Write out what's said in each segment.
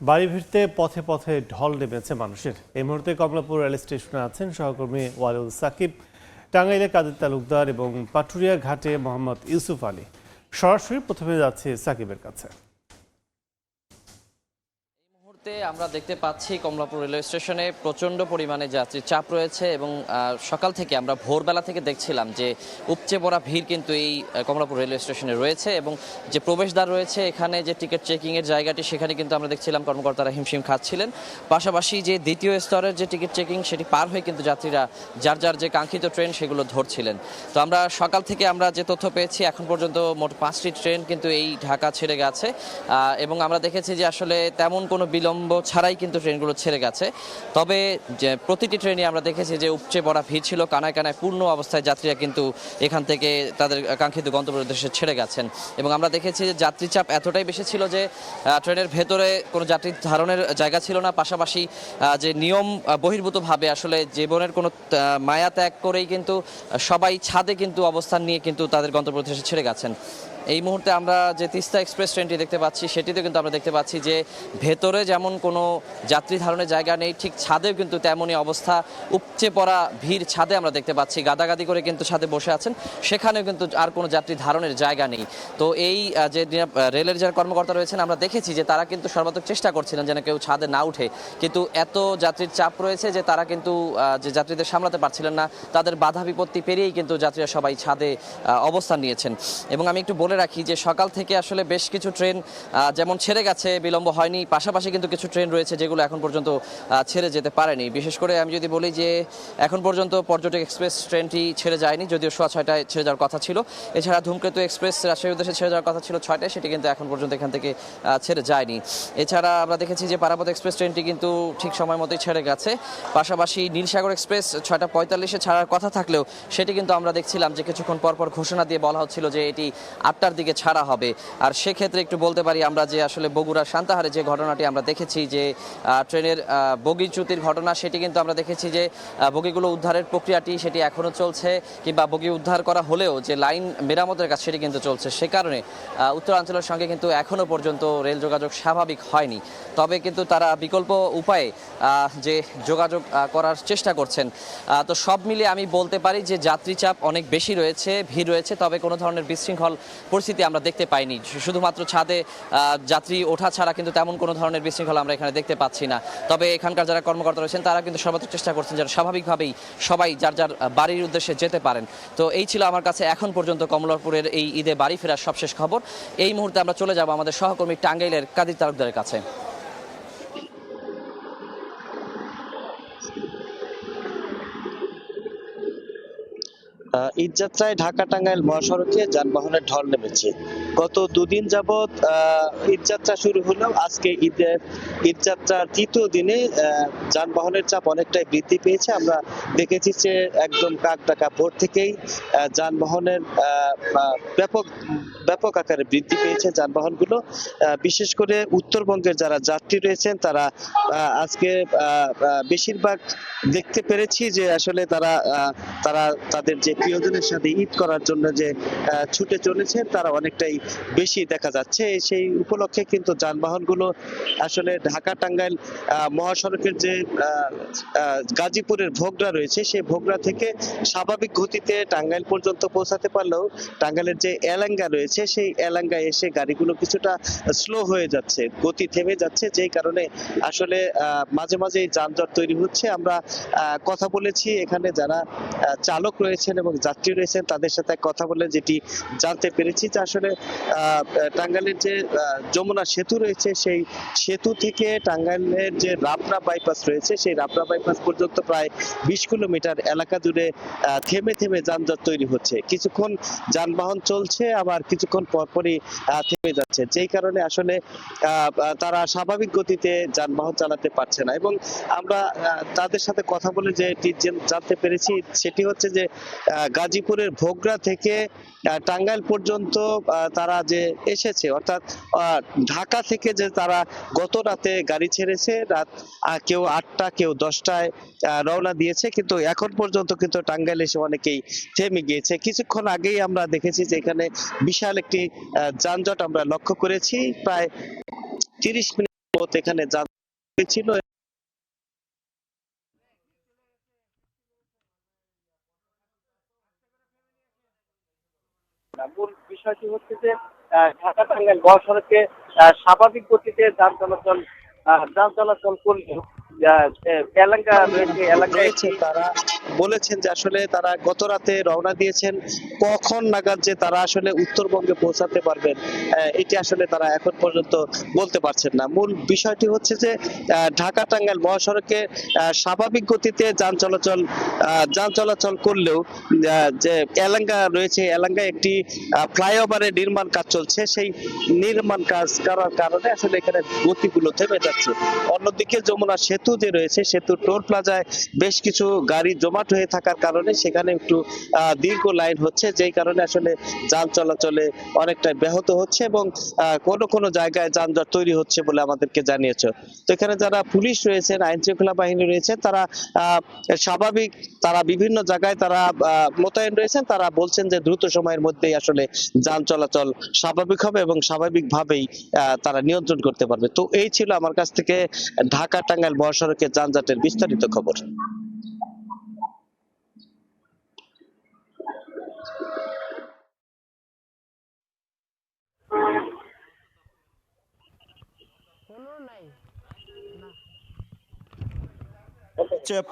বাড়ি ফিরতে পথে পথে ঢল নেমেছে মানুষের। এই মুহূর্তে কমলাপুর রেল স্টেশনে আছেন সহকর্মী ওয়ালুল সাকিব, টাঙ্গাইলে কাদের তালুকদার এবং পাটুরিয়া ঘাটে মোহাম্মদ ইউসুফ আলী। সরাসরি প্রথমে যাচ্ছে সাকিবের কাছে। আমরা দেখতে পাচ্ছি কমলাপুর রেলওয়ে স্টেশনে প্রচণ্ড পরিমাণে যাত্রীর চাপ রয়েছে এবং সকাল থেকে আমরা ভোরবেলা থেকে দেখছিলাম যে উপচে পড়া ভিড় কিন্তু এই কমলাপুর রেলওয়ে স্টেশনে রয়েছে এবং যে প্রবেশদ্বার রয়েছে এখানে যে টিকিট চেকিংয়ের জায়গাটি সেখানে কিন্তু আমরা দেখছিলাম কর্মকর্তারা হিমশিম খাচ্ছিলেন। পাশাপাশি যে দ্বিতীয় স্তরের যে টিকিট চেকিং সেটি পার হয়ে কিন্তু যাত্রীরা যার যার যে কাঙ্ক্ষিত ট্রেন সেগুলো ধরছিলেন। তো আমরা সকাল থেকে আমরা যে তথ্য পেয়েছি এখন পর্যন্ত মোট 5টি ট্রেন কিন্তু এই ঢাকা ছেড়ে গেছে এবং আমরা দেখেছি যে আসলে তেমন কোনো বিলম্ব ছাড়াই কিন্তু ট্রেনগুলো ছেড়ে গেছে। তবে যে প্রতিটি ট্রেনে আমরা দেখেছি যে উপচে পড়া ভিড় ছিল, কানায় কানায় পূর্ণ অবস্থায় যাত্রীরা কিন্তু এখান থেকে তাদের কাঙ্ক্ষিত গন্তব্যের উদ্দেশ্যে ছেড়ে গেছেন এবং আমরা দেখেছি যে যাত্রী চাপ এতটাই বেশি ছিল যে ট্রেনের ভেতরে কোনো যাত্রী ধারণের জায়গা ছিল না। পাশাপাশি যে নিয়ম বহির্ভূতভাবে আসলে জীবনের কোনো মায়া ত্যাগ করেই কিন্তু সবাই ছাদে কিন্তু অবস্থান নিয়ে কিন্তু তাদের গন্তব্যের উদ্দেশ্যে ছেড়ে গেছেন। এই মুহূর্তে আমরা যে তিস্তা এক্সপ্রেস ট্রেনটি দেখতে পাচ্ছি সেটিতে কিন্তু আমরা দেখতে পাচ্ছি যে ভেতরে যেমন কোনো যাত্রী ধারণের জায়গা নেই, ঠিক ছাদেও কিন্তু তেমনই অবস্থা। উপচে পড়া ভিড় ছাদে আমরা দেখতে পাচ্ছি, গাদাগাদি করে কিন্তু ছাদে বসে আছেন, সেখানেও কিন্তু আর কোনো যাত্রী ধারণের জায়গা নেই। তো এই যে রেলের যারা কর্মকর্তা রয়েছেন আমরা দেখেছি যে তারা কিন্তু সর্বাত্মক চেষ্টা করছিলেন যেন কেউ ছাদে না উঠে, কিন্তু এত যাত্রীর চাপ রয়েছে যে তারা কিন্তু যে যাত্রীদের সামলাতে পারছিলেন না, তাদের বাধা বিপত্তি পেরিয়েই কিন্তু যাত্রীরা সবাই ছাদে অবস্থান নিয়েছেন। এবং আমি একটু বলে রাখি যে সকাল থেকে আসলে বেশ কিছু ট্রেন যেমন ছেড়ে গেছে, বিলম্ব হয়নি, পাশাপাশি কিন্তু কিছু ট্রেন রয়েছে যেগুলো এখন পর্যন্ত ছেড়ে যেতে পারেনি। বিশেষ করে আমি যদি বলি যে এখন পর্যন্ত পর্যটক এক্সপ্রেস ট্রেনটি ছেড়ে যায়নি, যদিও 6:30 ছেড়ে যাওয়ার কথা ছিল। এছাড়া ধূমকেতু এক্সপ্রেস রাজশাহীর উদ্দেশ্যে ছেড়ে যাওয়ার কথা ছিল 6টায়, সেটি কিন্তু এখন পর্যন্ত এখান থেকে ছেড়ে যায়নি। এছাড়া আমরা দেখেছি যে পারাবত এক্সপ্রেস ট্রেনটি কিন্তু ঠিক সময় মতোই ছেড়ে গেছে। পাশাপাশি নীলসাগর এক্সপ্রেস 6:45 ছাড়ার কথা থাকলেও সেটি কিন্তু আমরা দেখছিলাম যে কিছুক্ষণ পরপর ঘোষণা দিয়ে বলা হচ্ছিল যে এটি 8টার দিকে ছাড়া হবে। আর সেক্ষেত্রে একটু বলতে পারি আমরা যে আসলে বগুড়ার সান্তাহারে যে ঘটনাটি আমরা দেখেছি যে ট্রেনের বগিচ্যুতির ঘটনা, সেটি কিন্তু আমরা দেখেছি যে বগিগুলো উদ্ধারের প্রক্রিয়াটি সেটি এখনও চলছে, কিংবা বগি উদ্ধার করা হলেও যে লাইন মেরামতের কাজ সেটি কিন্তু চলছে। সে কারণে উত্তরাঞ্চলের সঙ্গে কিন্তু এখনও পর্যন্ত রেল যোগাযোগ স্বাভাবিক হয়নি। তবে কিন্তু তারা বিকল্প উপায়ে যে যোগাযোগ করার চেষ্টা করছেন। তো সব মিলিয়ে আমি বলতে পারি যে যাত্রী চাপ অনেক বেশি রয়েছে, ভিড় রয়েছে, তবে কোনো ধরনের বিশৃঙ্খল পরিস্থিতি আমরা দেখতে পাইনি। শুধুমাত্র ছাদে যাত্রী ওঠা ছাড়া কিন্তু তেমন কোনো ধরনের বিশৃঙ্খলা আমরা এখানে দেখতে পাচ্ছি না। তবে এখানকার যারা কর্মকর্তা রয়েছেন তারা কিন্তু সর্বাত্মক চেষ্টা করছেন যারা স্বাভাবিকভাবেই সবাই যার যার বাড়ির উদ্দেশ্যে যেতে পারেন। তো এই ছিল আমার কাছে এখন পর্যন্ত কমলাপুরের এই ঈদে বাড়ি ফেরার সবশেষ খবর। এই মুহূর্তে আমরা চলে যাব আমাদের সহকর্মী টাঙ্গাইলের কাদের তালুকদারের কাছে। ঈদযাত্রায় ঢাকা টাঙ্গাইল মহাসড়কে যানবাহনের ঢল নেমেছে। গত দুদিন যাবৎ ঈদযাত্রা শুরু হলেও আজকে ঈদযাত্রার তৃতীয় দিনে যানবাহনের চাপ অনেকটাই বৃদ্ধি পেয়েছে। আমরা দেখেছি যে একদম কাকডাকা ভোর থেকেই যানবাহনের ব্যাপক ব্যাপক আকারে বৃদ্ধি পেয়েছে যানবাহনগুলো। বিশেষ করে উত্তরবঙ্গের যারা যাত্রী রয়েছেন তারা আজকে বেশিরভাগ দেখতে পেরেছি যে আসলে তারা তাদের যে প্রিয়জনের সাথে ঈদ করার জন্য যে ছুটে চলেছেন তারা অনেকটাই বেশি দেখা যাচ্ছে। সেই উপলক্ষে কিন্তু যানবাহনগুলো আসলে ঢাকা টাঙ্গাইল মহাসড়কের যে গাজীপুরের ভোগড়া রয়েছে সেই ভোগড়া থেকে স্বাভাবিক গতিতে টাঙ্গাইল পর্যন্ত পৌঁছাতে পারলেও টাঙ্গাইলের যে এলাঙ্গা রয়েছে সেই এলাঙ্গায় এসে গাড়িগুলো কিছুটা স্লো হয়ে যাচ্ছে, গতি থেমে যাচ্ছে, যেই কারণে আসলে মাঝে মাঝে যানজট তৈরি হচ্ছে। আমরা কথা বলেছি এখানে যারা চালক রয়েছেন এবং যাত্রী রয়েছেন তাদের সাথে কথা বলে যেটি জানতে পেরেছি যে আসলে টাঙ্গাইলের যে যমুনা সেতু রয়েছে সেই সেতু থেকে টাঙ্গাইলের যে রাবড়া বাইপাস রয়েছে সেই রাবড়া বাইপাস পর্যন্ত প্রায় 20 কিলোমিটার এলাকা জুড়ে থেমে থেমে যানজট তৈরি হচ্ছে। কিছুক্ষণ যানবাহন চলছে আবার কিছুক্ষণ পরপরই থেমে যাচ্ছে, যেই কারণে আসলে তারা স্বাভাবিক গতিতে যানবাহন চালাতে পারছে না। এবং আমরা তাদের সাথে কথা বলে যেটি জানতে পেরেছি সেটি হচ্ছে যে গাজীপুরের ভোগড়া থেকে টাঙ্গাইল পর্যন্ত তারা যে এসেছে, অর্থাৎ ঢাকা থেকে যে তারা গত রাতে গাড়ি ছেড়েছে, রাত কেউ 8টা কেউ 10টায় রওনা দিয়েছে, কিন্তু এখন পর্যন্ত কিন্তু টাঙ্গাইল এসে অনেকেই থেমে গিয়েছে। কিছুক্ষণ আগেই আমরা দেখেছি যে এখানে বিশাল একটি যানজট আমরা লক্ষ্য করেছি, প্রায় 30 মিনিট যাবত এখানে যাত্রী ছিল। মূল বিষয়টি হচ্ছে যে ঢাকা টাঙ্গাইল মহাসড়কে স্বাভাবিক গতিতে যান চলাচল করলেও এলাকা রয়েছে তারা বলেছেন যে আসলে তারা গত রাতে রওনা দিয়েছেন, কখন নাগাদ যে তারা আসলে উত্তরবঙ্গে পৌঁছাতে পারবেন এটি আসলে তারা এখন পর্যন্ত বলতে পারছেন না। মূল বিষয়টি হচ্ছে যে ঢাকা টাঙ্গাইল মহাসড়কে স্বাভাবিক গতিতে যান চলাচল করলেও যে এলাকা রয়েছে, এলাকায় একটি ফ্লাইওভারের নির্মাণ কাজ চলছে। সেই নির্মাণ কাজ করার কারণে আসলে এখানে গতিগুলো থেমে যাচ্ছে। অন্যদিকে যমুনা সেতু যে রয়েছে, সেতু টোল প্লাজায় বেশ কিছু গাড়ি জমাট হয়ে থাকার কারণে সেখানে একটু দীর্ঘ লাইন হচ্ছে, যেই কারণে আসলে যান চলাচলে অনেকটা ব্যাহত হচ্ছে এবং কোনো জায়গায় যানজট তৈরি হচ্ছে বলে আমাদেরকে জানিয়েছে। তো এখানে যারা পুলিশ রয়েছেন, আইন শৃঙ্খলা বাহিনী রয়েছে, তারা স্বাভাবিক তারা বিভিন্ন জায়গায় তারা মোতায়েন রয়েছেন। তারা বলছেন যে দ্রুত সময়ের মধ্যেই আসলে যান চলাচল স্বাভাবিক হবে এবং স্বাভাবিকভাবেই তারা নিয়ন্ত্রণ করতে পারবে। তো এই ছিল আমার কাছ থেকে ঢাকা টাঙ্গাইল মহাসড়কের যানজটের বিস্তারিত খবর।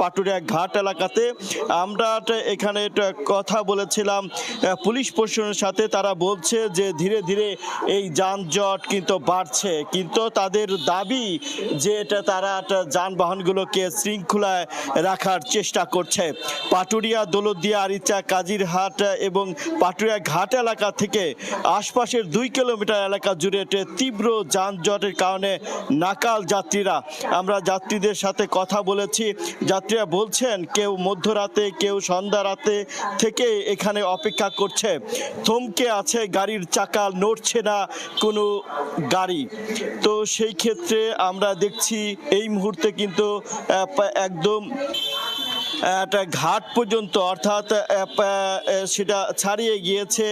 পাটুরিয়া ঘাট এলাকাতে আমরা এখানে কথা বলেছিলাম পুলিশ প্রশাসনের সাথে। তারা বলছে যে ধীরে ধীরে এই যানজট কিন্তু বাড়ছে, কিন্তু তাদের দাবি যে তারা যানবাহনগুলোকে শৃঙ্খলায় রাখার চেষ্টা করছে। পাটুরিয়া, দৌলতদিয়া, আরিচা, কাজিরহাট এবং পাটুরিয়া ঘাট এলাকা থেকে আশপাশের 2 কিলোমিটার এলাকা জুড়ে তীব্র যানজটের কারণে নাকাল যাত্রীরা। আমরা যাত্রীদের সাথে কথা বলেছি, যাত্রীরা বলছেন কেউ মধ্যরাতে, কেউ সন্ধ্যা রাতে থেকে এখানে অপেক্ষা করছে, থমকে আছে, গাড়ির চাকা নড়ছে না কোনো গাড়ি। তো সেই ক্ষেত্রে আমরা দেখছি এই মুহূর্তে কিন্তু একদম একটা ঘাট পর্যন্ত, অর্থাৎ সেটা ছাড়িয়ে গিয়েছে।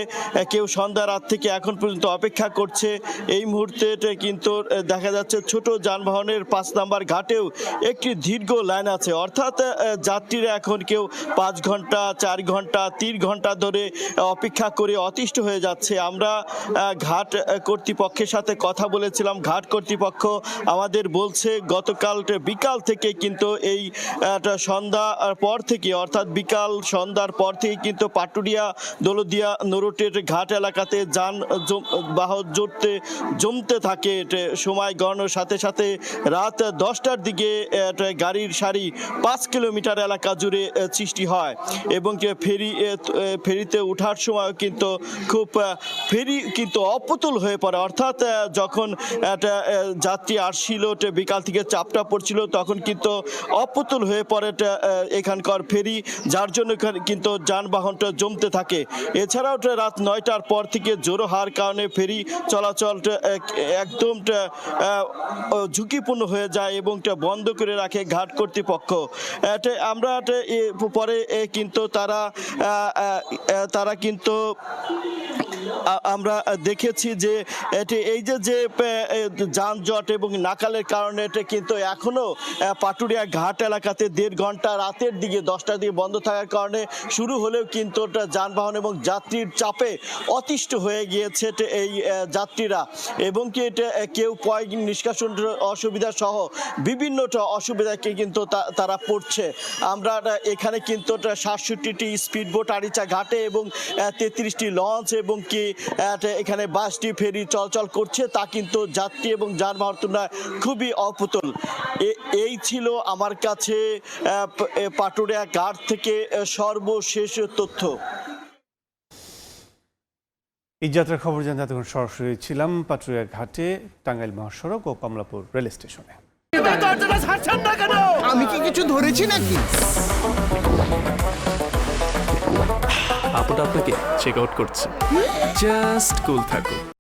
কেউ সন্ধ্যা রাত থেকে এখন পর্যন্ত অপেক্ষা করছে। এই মুহূর্তে কিন্তু দেখা যাচ্ছে ছোট যানবাহনের 5 নাম্বার ঘাটেও একটি দীর্ঘ লাইন আছে, অর্থাৎ যাত্রীরা এখন কেউ 5 ঘন্টা, 4 ঘন্টা, 3 ঘন্টা ধরে অপেক্ষা করে অতিষ্ঠ হয়ে যাচ্ছে। আমরা ঘাট কর্তৃপক্ষের সাথে কথা বলেছিলাম। ঘাট কর্তৃপক্ষ আমাদের বলছে গতকাল বিকাল থেকে কিন্তু এই সন্ধ্যা পর থেকে, অর্থাৎ বিকাল সন্ধ্যার পর থেকে কিন্তু পাটুরিয়া, দৌলতদিয়া, নরটের ঘাট এলাকাতে যানবাহন জমতে থাকে। সময় গণনার সাথে সাথে রাত 10টার দিকে গাড়ির সারি 5 কিলোমিটার এলাকা জুড়ে সৃষ্টি হয় এবং ফেরিতে ওঠার সময় কিন্তু ফেরি কিন্তু অপ্রতুল হয়ে পড়ে। অর্থাৎ যখন যাত্রী আসছিল, বিকাল থেকে চাপটা পড়ছিল, তখন কিন্তু অপ্রতুল হয়ে পড়ে এখানকার ফেরি, যার জন্য কিন্তু যানবাহনটা জমতে থাকে। এছাড়াও রাত 9টার পর থেকে জোরো হওয়ার কারণে ফেরি চলাচল একদম ঝুঁকিপূর্ণ হয়ে যায় এবং বন্ধ করে রাখে ঘাট কর্তৃপক্ষ। আমরা পরে কিন্তু তারা কিন্তু আমরা দেখেছি যে এই যে যানজট এবং নাকালের কারণে কিন্তু এখনো পাটুরিয়া ঘাট এলাকাতে 1.5 ঘন্টা রাতের দিকে 10টার দিকে বন্ধ থাকার কারণে শুরু হলেও কিন্তু যানবাহন এবং যাত্রীর চাপে অতিষ্ঠ হয়ে গিয়েছে এই যাত্রীরা এবং কি কেউ পয় নিষ্কাশন অসুবিধা সহ বিভিন্ন অসুবিধাকে কিন্তু তারা পড়ছে। আমরা এখানে কিন্তু 67টি স্পিডবোট আরিচা ঘাটে এবং 33টি লঞ্চ এবং কি এখানে 22টি ফেরি চলাচল করছে, তা কিন্তু যাত্রী এবং যানবাহন তুলনায় খুবই অপ্রতুল। এই ছিল আমার কাছে পাটুরিয়া ঘাট থেকে সর্বশেষ তথ্য। এই যাত্রার খবর জানতে এতক্ষণ সরাসরি ছিলাম পাটুরিয়া ঘাটে, টাঙ্গাইল মহাসড়ক ও কমলাপুর রেল স্টেশনে। আমি কি কিছু ধরেছি নাকি? আপুটা আপনাকে চেক আউট করছে, জাস্ট কুল থাকুন।